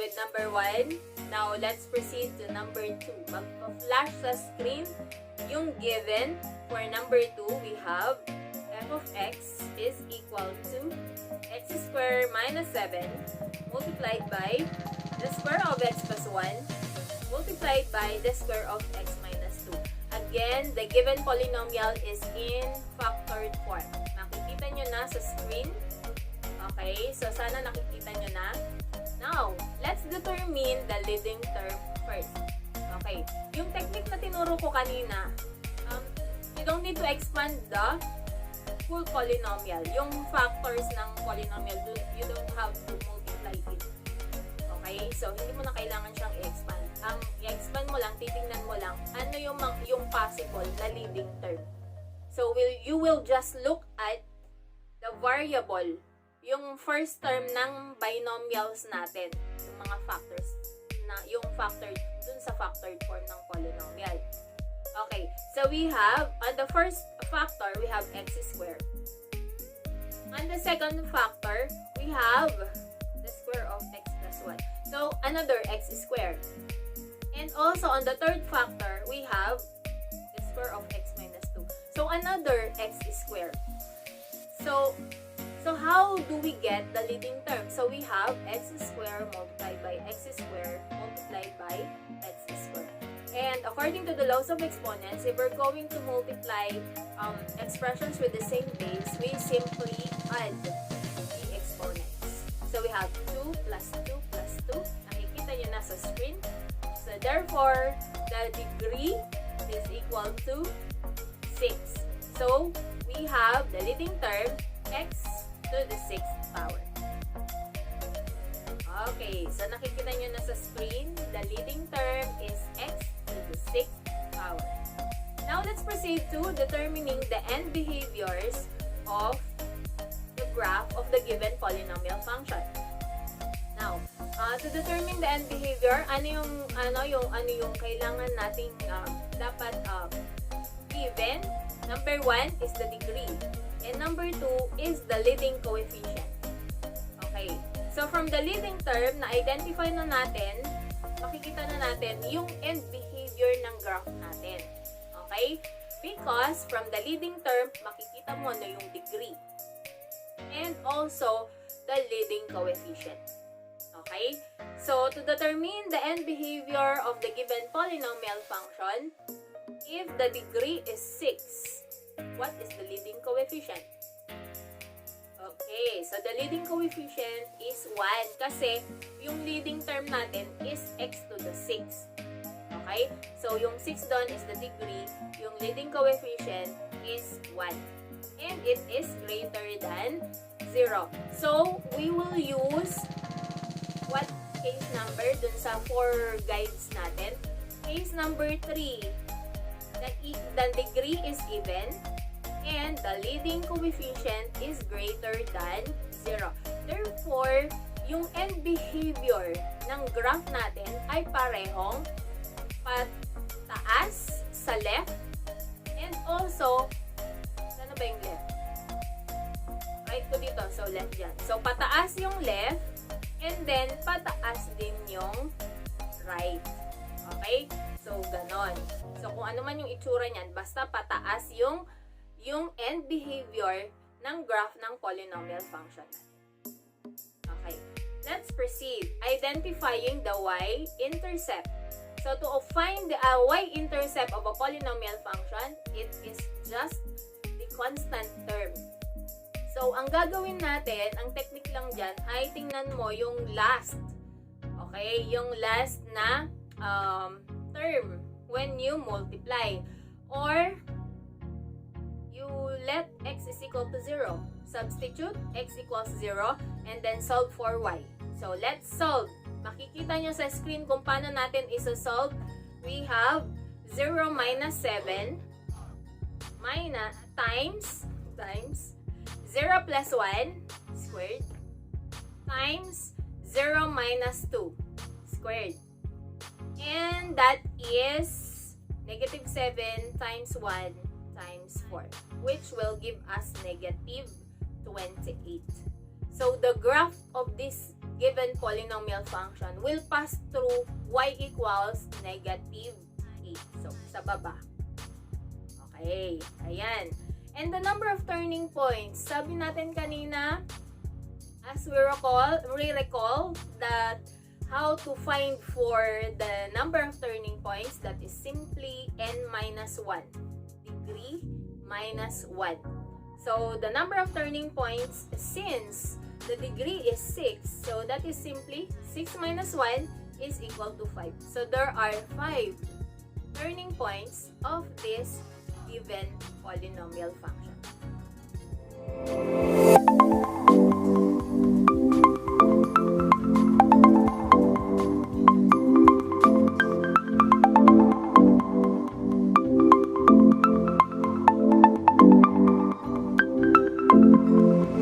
with number 1. Now, let's proceed to number 2. Magpa-flash sa screen yung given. For number 2, we have f of x is equal to x squared minus 7 multiplied by the square of x plus 1 multiplied by the square of x minus 2. Again, the given polynomial is in factored form. Nakikita nyo na sa screen. Okay, so sana nakikita nyo na. Now, let's determine the leading term first. Okay, yung technique na tinuro ko kanina, you don't need to expand the full polynomial. Yung factors ng polynomial, you don't have to multiply it. Okay, so hindi mo na kailangan siyang i-expand. Ang i-expand mo lang, titingnan mo lang, ano yung possible na leading term. So, you will just look at the variable, yung first term ng binomials natin, yung mga factors, yung factor dun sa factored form ng polynomial. Okay, so we have, on the first factor, we have x squared. On the second factor, we have the square of x plus 1. So, another x squared. And also, on the third factor, we have the square of x minus 2. So, another x squared. So how do we get the leading term? So, we have x squared multiplied by x squared multiplied by x squared. And according to the laws of exponents, if we're going to multiply expressions with the same base, we simply add the exponents. So, we have 2 plus 2 plus 2. Nakikita nyo na sa screen. So, therefore, the degree is equal to 6. So, we have the leading term, x to the 6th power. Okay, so nakikita nyo na sa screen, the leading term is x to the 6th power. Now, let's proceed to determining the end behaviors of the graph of the given polynomial function. Now, to determine the end behavior, ano yung kailangan nating dapat given? Number 1 is the degree. And number 2 is the leading coefficient. Okay. So, from the leading term, na-identify na natin, makikita na natin yung end behavior ng graph natin. Okay? Because from the leading term, makikita mo na yung degree. And also, the leading coefficient. Okay? So, to determine the end behavior of the given polynomial function, if the degree is 6, what is the leading coefficient? Okay, so the leading coefficient is 1 kasi yung leading term natin is x to the 6. Okay? So, yung 6 doon is the degree, yung leading coefficient is 1. And it is greater than 0. So, we will use what case number dun sa 4 guides natin? Case number 3. The degree is even and the leading coefficient is greater than 0. Therefore, yung end behavior ng graph natin ay parehong pataas sa left and also, ano ba yung left? Right ko dito, so left dyan. So, pataas yung left and then pataas din yung right. Okay? So, ganon. So, kung ano man yung itsura niyan, basta pataas yung end behavior ng graph ng polynomial function. Okay. Let's proceed. Identifying the y-intercept. So, to find the y-intercept of a polynomial function, it is just the constant term. So, ang gagawin natin, ang technique lang dyan, ay tingnan mo yung last. Okay? Yung last na term when you multiply. Or, you let x is equal to 0. Substitute x equals 0 and then solve for y. So, let's solve. Makikita nyo sa screen kung paano natin isa-solve. We have 0 minus 7 times 0 plus 1 squared times 0 minus 2 squared. And that is negative 7 times 1 times 4, which will give us negative 28. So, the graph of this given polynomial function will pass through y equals negative 8. So, sa baba. Okay, ayan. And the number of turning points, sabi natin kanina, as we recall that how to find for the number of turning points, that is simply n minus 1. Degree minus 1. So, the number of turning points, since the degree is 6, so that is simply 6 minus 1 is equal to 5. So, there are 5 turning points of this given polynomial function.